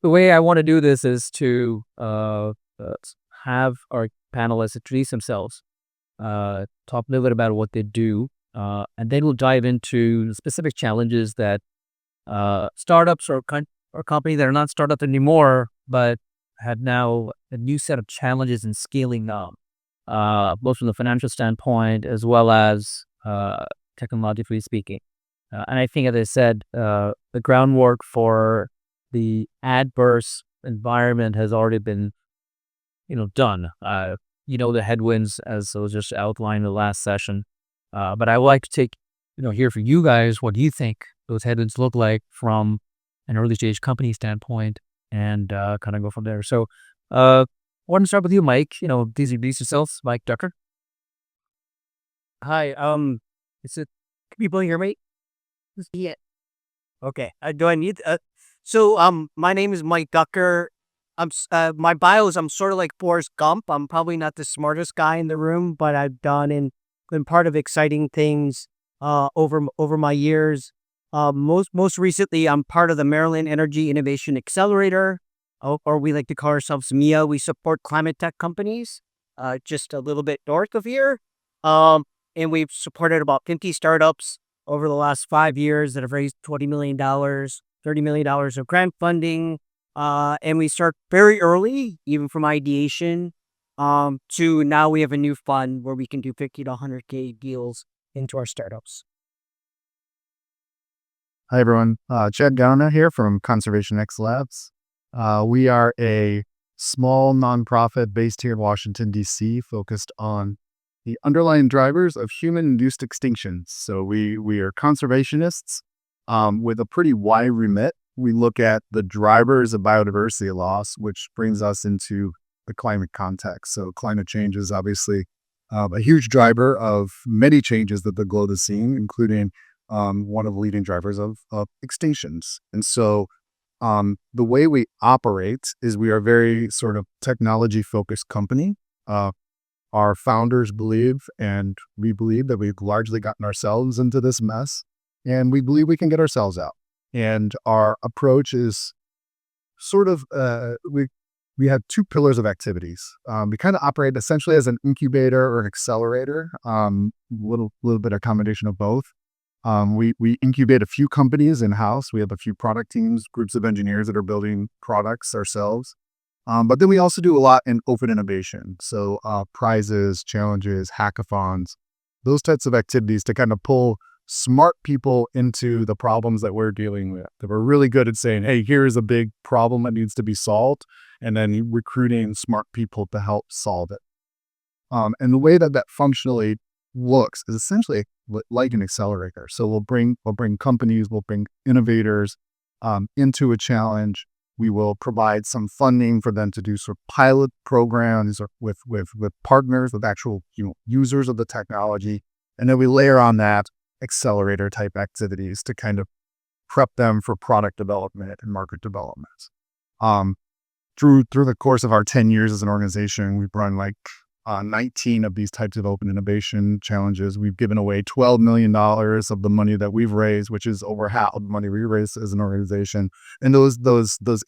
the way I want to do this is to have our panelists introduce themselves, talk a little bit about what they do, and then we'll dive into specific challenges that startups or companies that are not startups anymore, but have now a new set of challenges in scaling up, both from the financial standpoint as well as technologically speaking. And I think, as I said, the groundwork for the adverse environment has already been, done. The headwinds, as was just outlined in the last session. But I would like to hear from you guys. What do you think those headwinds look like from an early stage company standpoint, and kind of go from there. So, I want to start with you, Mike. Please introduce yourselves, Mike Ducker. Hi. Is it? Can people hear me? Yeah. Okay. Do I need? My name is Mike Ducker. My bio is I'm sort of like Forrest Gump. I'm probably not the smartest guy in the room, but I've done and been part of exciting things over my years. Most recently, I'm part of the Maryland Energy Innovation Accelerator, or we like to call ourselves MIA. We support climate tech companies, just a little bit north of here. And we've supported about 50 startups over the last 5 years that have raised $20 million, $30 million of grant funding. And we start very early, even from ideation, to now we have a new fund where we can do 50 to 100K deals into our startups. Hi, everyone. Chad Gauna here from Conservation X Labs. We are a small nonprofit based here in Washington, D.C., focused on the underlying drivers of human-induced extinctions. So we are conservationists with a pretty wide remit. We look at the drivers of biodiversity loss, which brings us into the climate context. So climate change is obviously a huge driver of many changes that the globe is seeing, including one of the leading drivers of extinctions. And so the way we operate is we are a very sort of technology-focused company. Our founders believe, and we believe, that we've largely gotten ourselves into this mess, and we believe we can get ourselves out. And our approach is sort of, we have two pillars of activities. We kind of operate essentially as an incubator or an accelerator, little bit of combination of both. We incubate a few companies in-house. We have a few product teams, groups of engineers that are building products ourselves. But then we also do a lot in open innovation. So prizes, challenges, hackathons, those types of activities to kind of pull smart people into the problems that we're dealing with. That we're really good at saying, hey, here's a big problem that needs to be solved, and then recruiting smart people to help solve it. And the way that functionally looks is essentially like an accelerator. So we'll bring companies, we'll bring innovators into a challenge. We will provide some funding for them to do sort of pilot programs or with partners, with actual users of the technology, and then we layer on that accelerator type activities to kind of prep them for product development and market development. Through the course of our 10 years as an organization, we've run 19 of these types of open innovation challenges. We've given away $12 million of the money that we've raised, which is over half of the money we raised as an organization. And those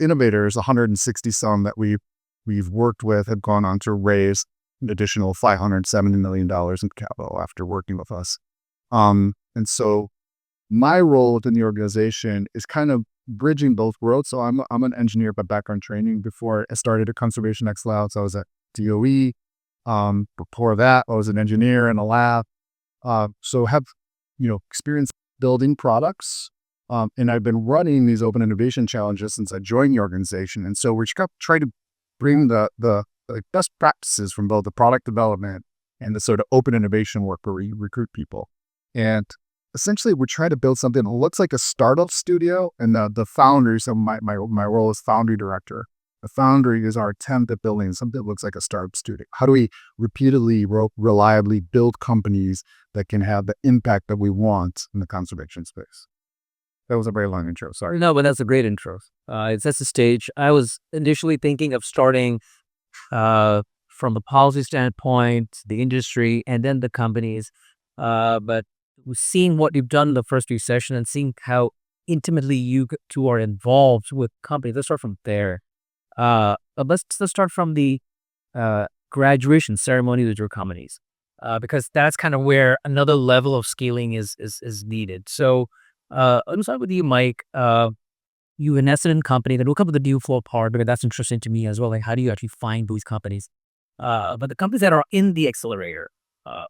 innovators, 160 some that we've worked with, have gone on to raise an additional $570 million in capital after working with us. And so my role within the organization is kind of bridging both worlds. So I'm an engineer by background training. Before I started at Conservation X Labs, I was at DOE. Before that, I was an engineer in a lab. So have, experience building products. And I've been running these open innovation challenges since I joined the organization. And so we're trying to bring the best practices from both the product development and the sort of open innovation work where we recruit people. And essentially, we're trying to build something that looks like a startup studio. And the foundry, so my role is foundry director. The foundry is our attempt at building something that looks like a startup studio. How do we repeatedly, reliably build companies that can have the impact that we want in the conservation space? That was a very long intro. Sorry. No, but that's a great intro. It sets the stage. I was initially thinking of starting from the policy standpoint, the industry, and then the companies. But seeing what you've done in the first few sessions and seeing how intimately you two are involved with companies. Let's start from there. Let's start from the graduation ceremony with your companies, because that's kind of where another level of scaling is needed. So, let start with you, Mike. You invested in a company, then we'll come to the deal flow part because that's interesting to me as well. Like, how do you actually find these companies? But the companies that are in the accelerator,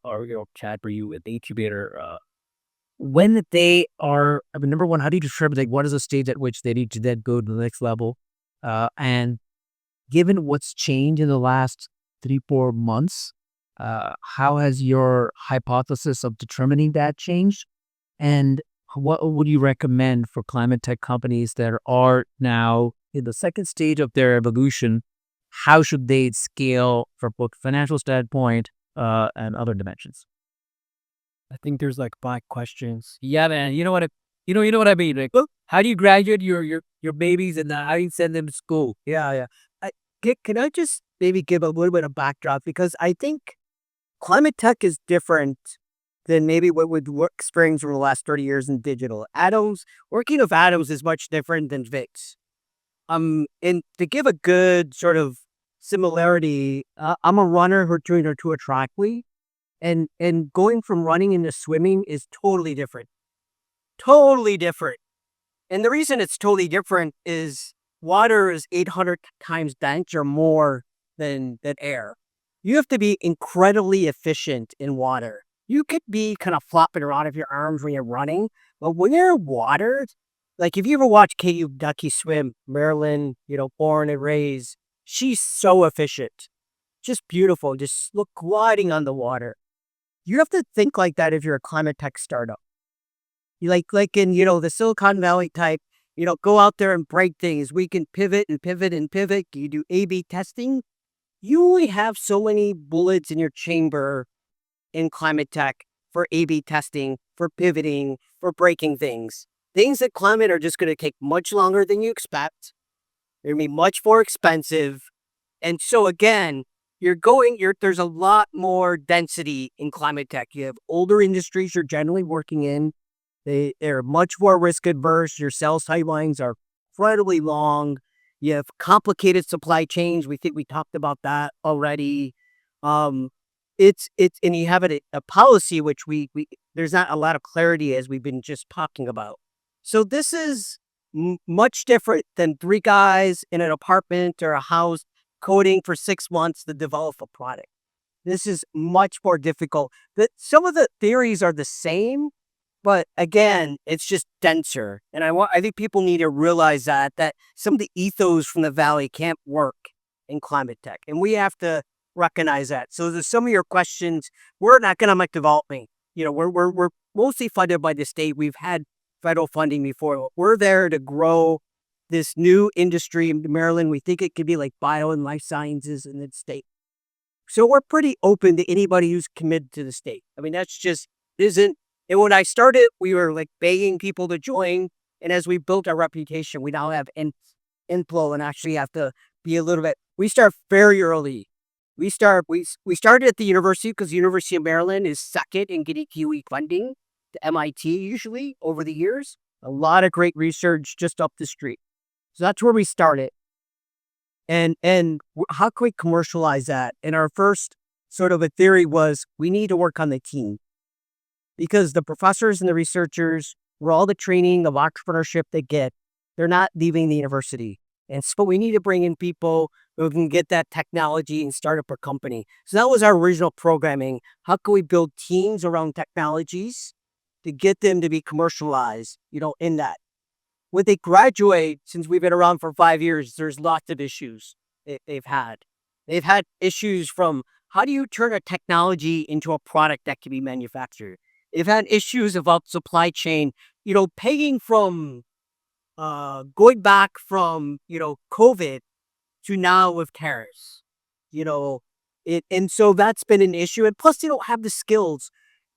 or chat for you at the incubator, when they are, I mean, number one, how do you determine like what is the stage at which they need to then go to the next level? And given what's changed in the last 3, 4 months, how has your hypothesis of determining that changed? And what would you recommend for climate tech companies that are now in the second stage of their evolution? How should they scale from both financial standpoint and other dimensions? I think there's like 5 questions. Yeah, man. You know what? You know what I mean. Like, how do you graduate your babies and how do you send them to school? Yeah, yeah. Can I just maybe give a little bit of backdrop because I think climate tech is different than maybe what would work experienced over the last 30 years in digital. Atoms working with atoms is much different than VIX. And to give a good sort of similarity, I'm a runner who's doing her to a triathlete. And going from running into swimming is totally different. Totally different. And the reason it's totally different is water is 800 times denser or more than air. You have to be incredibly efficient in water. You could be kind of flopping around with your arms when you're running, but when you're in water, like if you ever watch KU Ducky swim, Marilyn, born and raised, she's so efficient. Just beautiful. Just look gliding on the water. You have to think like that if you're a climate tech startup. You like in, the Silicon Valley type, go out there and break things. We can pivot and pivot and pivot. You do A/B testing. You only have so many bullets in your chamber in climate tech for A/B testing, for pivoting, for breaking things. Things that climate are just going to take much longer than you expect. They're going to be much more expensive. And so again, there's a lot more density in climate tech. You have older industries you're generally working in. They're much more risk adverse. Your sales timelines are incredibly long. You have complicated supply chains. We think we talked about that already. Um, and you have a policy which we there's not a lot of clarity as we've been just talking about. So this is much different than 3 guys in an apartment or a house coding for 6 months to develop a product. This is much more difficult. Some of the theories are the same, but again, it's just denser. And I think people need to realize that some of the ethos from the Valley can't work in climate tech. And we have to recognize that. So there's some of your questions. We're an economic development. We're mostly funded by the state. We've had federal funding before. We're there to grow this new industry in Maryland. We think it could be like bio and life sciences in the state. So we're pretty open to anybody who's committed to the state. I mean, that's just isn't. And when I started, we were like begging people to join. And as we built our reputation, we now have inflow and actually have to be a little bit. We start very early. We started at the university because the University of Maryland is second in getting QE funding to MIT usually over the years. A lot of great research just up the street. So that's where we started. And how can we commercialize that? And our first sort of a theory was we need to work on the team because the professors and the researchers, were all the training of entrepreneurship they get, they're not leaving the university. And so we need to bring in people who can get that technology and start up a company. So that was our original programming. How can we build teams around technologies to get them to be commercialized, in that? When they graduate, since we've been around for 5 years, there's lots of issues they've had. They've had issues from how do you turn a technology into a product that can be manufactured? They've had issues about supply chain, paying from going back from, COVID to now with tariffs, and so that's been an issue. And plus, they don't have the skills.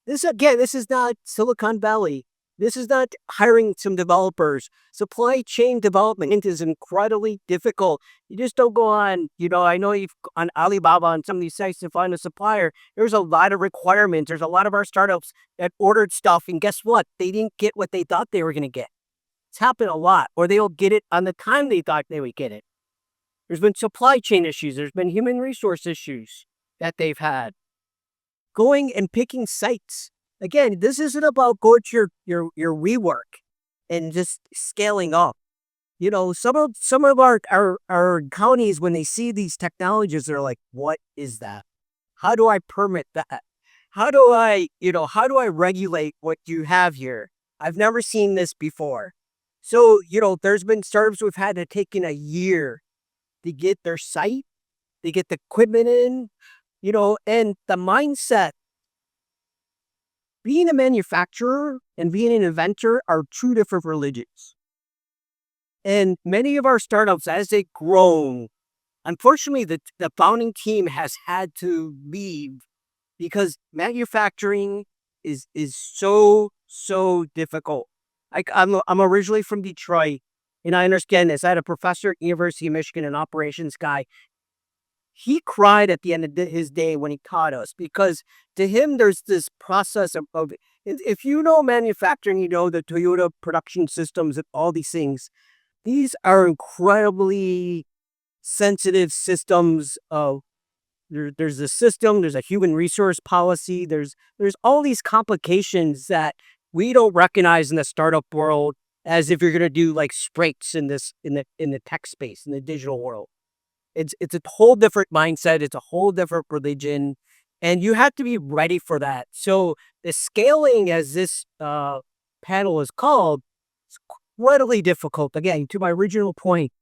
This is not Silicon Valley. This is not hiring some developers. Supply chain development is incredibly difficult. You just don't go on, I know you've on Alibaba on some of these sites to find a supplier. There's a lot of requirements. There's a lot of our startups that ordered stuff. And guess what? They didn't get what they thought they were going to get. It's happened a lot. Or they'll get it on the time they thought they would get it. There's been supply chain issues. There's been human resource issues that they've had. Going and picking sites. Again, this isn't about going to your WeWork and just scaling up. You know, some of our counties, when they see these technologies, they're like, what is that? How do I permit that? How do I regulate what you have here? I've never seen this before. So, there's been startups who've had to take in a year to get their site, to get the equipment in, and the mindset. Being a manufacturer and being an inventor are two different religions. And many of our startups, as they grow, unfortunately, the founding team has had to leave because manufacturing is so difficult. I'm originally from Detroit, and I understand this. I had a professor at University of Michigan, an operations guy. He cried at the end of his day when he taught us because to him, there's this process of if you know manufacturing, you know the Toyota production systems and all these things. These are incredibly sensitive systems. There's a system, there's a human resource policy, there's all these complications that we don't recognize in the startup world as if you're going to do like spreaks in the tech space, in the digital world. It's a whole different mindset. It's a whole different religion, and you have to be ready for that. So the scaling, as this panel is called, is incredibly difficult. Again, to my original point,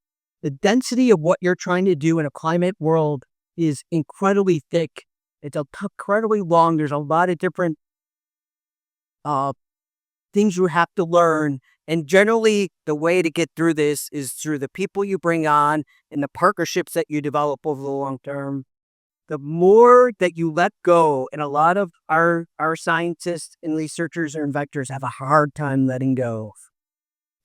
the density of what you're trying to do in a climate world is incredibly thick. It's incredibly long. There's a lot of different things you have to learn. And generally, the way to get through this is through the people you bring on and the partnerships that you develop over the long term. The more that you let go, and a lot of our scientists and researchers and inventors have a hard time letting go.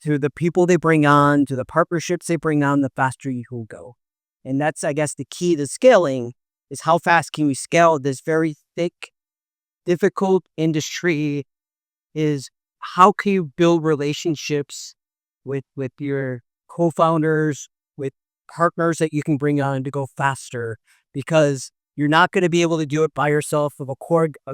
To the people they bring on, to the partnerships they bring on, the faster you will go. And that's, I guess, the key to scaling is how fast can we scale this very thick, difficult industry is how can you build relationships with your co-founders, with partners that you can bring on to go faster, because you're not going to be able to do it by yourself with a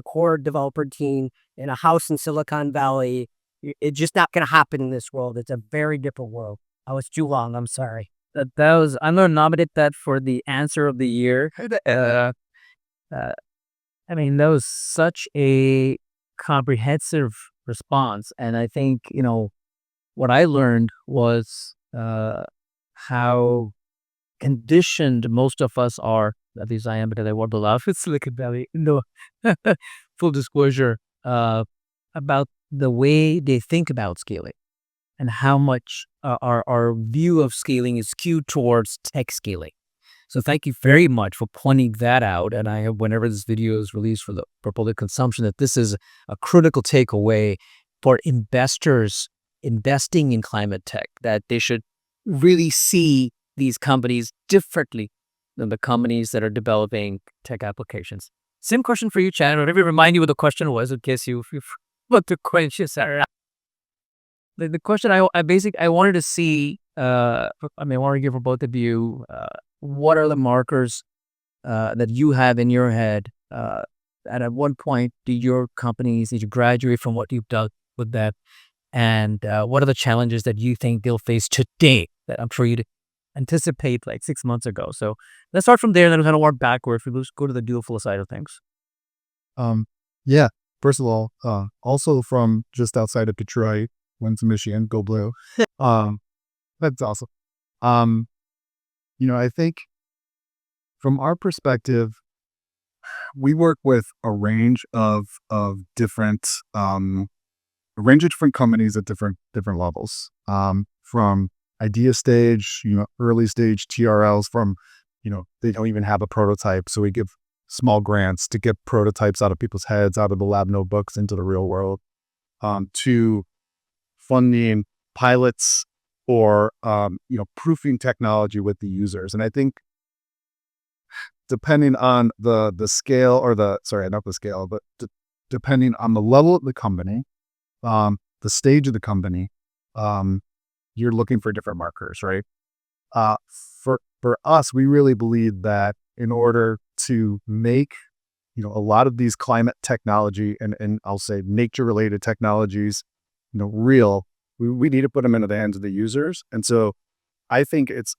core developer team in a house in Silicon Valley. It's just not going to happen in this world. It's a very different world. I was too long. I'm sorry. That was, I'm going to nominate that for the answer of the year. I mean, that was such a comprehensive response. And I think, what I learned was how conditioned most of us are, at least I am, because I want to laugh at Silicon Valley. No, full disclosure, about the way they think about scaling and how much our view of scaling is skewed towards tech scaling. So thank you very much for pointing that out. And I hope whenever this video is released for public consumption, that this is a critical takeaway for investors investing in climate tech, that they should really see these companies differently than the companies that are developing tech applications. Same question for you, Chad. Let me remind you what the question was in case you want to quench this. The question I wanted to see, I want to give for both of you, what are the markers that you have in your head? And at one point, do your companies need to graduate from what you've done with that? And what are the challenges that you think they'll face today that I'm sure you'd anticipate like 6 months ago? So let's start from there and then kind of work backwards. We'll just go to the doable side of things. Yeah. First of all, also from just outside of Detroit, went to Michigan, go blue. That's awesome. I think from our perspective, we work with a range of different companies at different levels. From idea stage, early stage TRLs, from they don't even have a prototype, so we give small grants to get prototypes out of people's heads, out of the lab notebooks into the real world, to funding pilots or proofing technology with the users. And I think depending on the scale, or not the scale, but depending on the level of the company, the stage of the company, you're looking for different markers, right? Uh, for us, we really believe that in order to make a lot of these climate technology and I'll say nature related technologies, real, we need to put them into the hands of the users. And so I think it's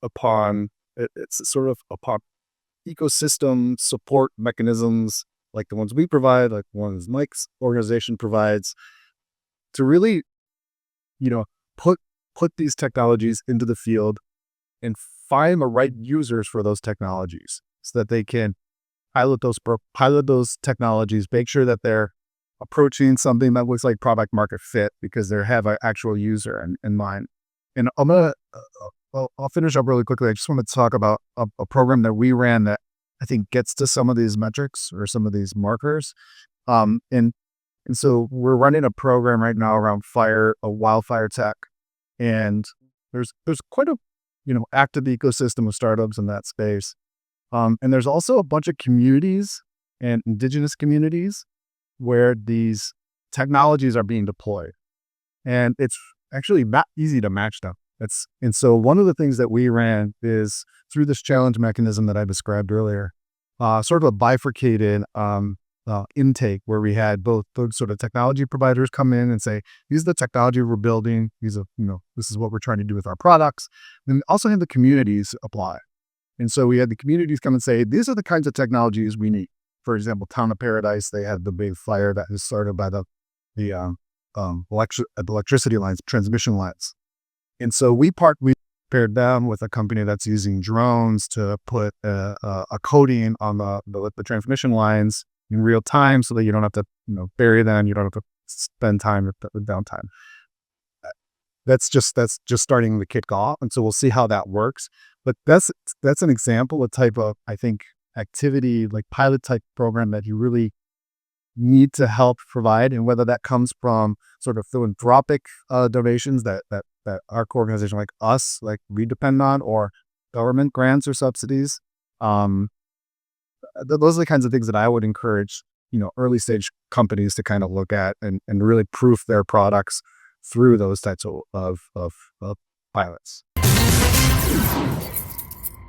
sort of upon ecosystem support mechanisms like the ones we provide, like the ones Mike's organization provides, to really, you know, put these technologies into the field and find the right users for those technologies so that they can pilot those technologies, make sure that they're approaching something that looks like product market fit because they have an actual user in mind. And I'll finish up really quickly. I just want to talk about a program that we ran that I think gets to some of these metrics or some of these markers. And so we're running a program right now around wildfire tech, and there's quite a active ecosystem of startups in that space. And there's also a bunch of communities and indigenous communities where these technologies are being deployed, and it's actually not easy to match them. And so one of the things that we ran is through this challenge mechanism that I described earlier, sort of a bifurcated intake where we had both the sort of technology providers come in and say, these are the technology we're building. These are, this is what we're trying to do with our products. Then also had the communities apply. And so we had the communities come and say, these are the kinds of technologies we need. For example, Town of Paradise, they had the big fire that was started by the electricity lines, transmission lines. And so we paired them with a company that's using drones to put a coating on the transmission lines in real time so that you don't have to bury them, you don't have to spend time with downtime. That's just starting to kick off, and so we'll see how that works. But that's an example of type of, I think, activity, like pilot type program that you really need to help provide, and whether that comes from sort of philanthropic donations that our organization like us, like we depend on, or government grants or subsidies. Those are the kinds of things that I would encourage, early stage companies to kind of look at and really proof their products through those types of pilots.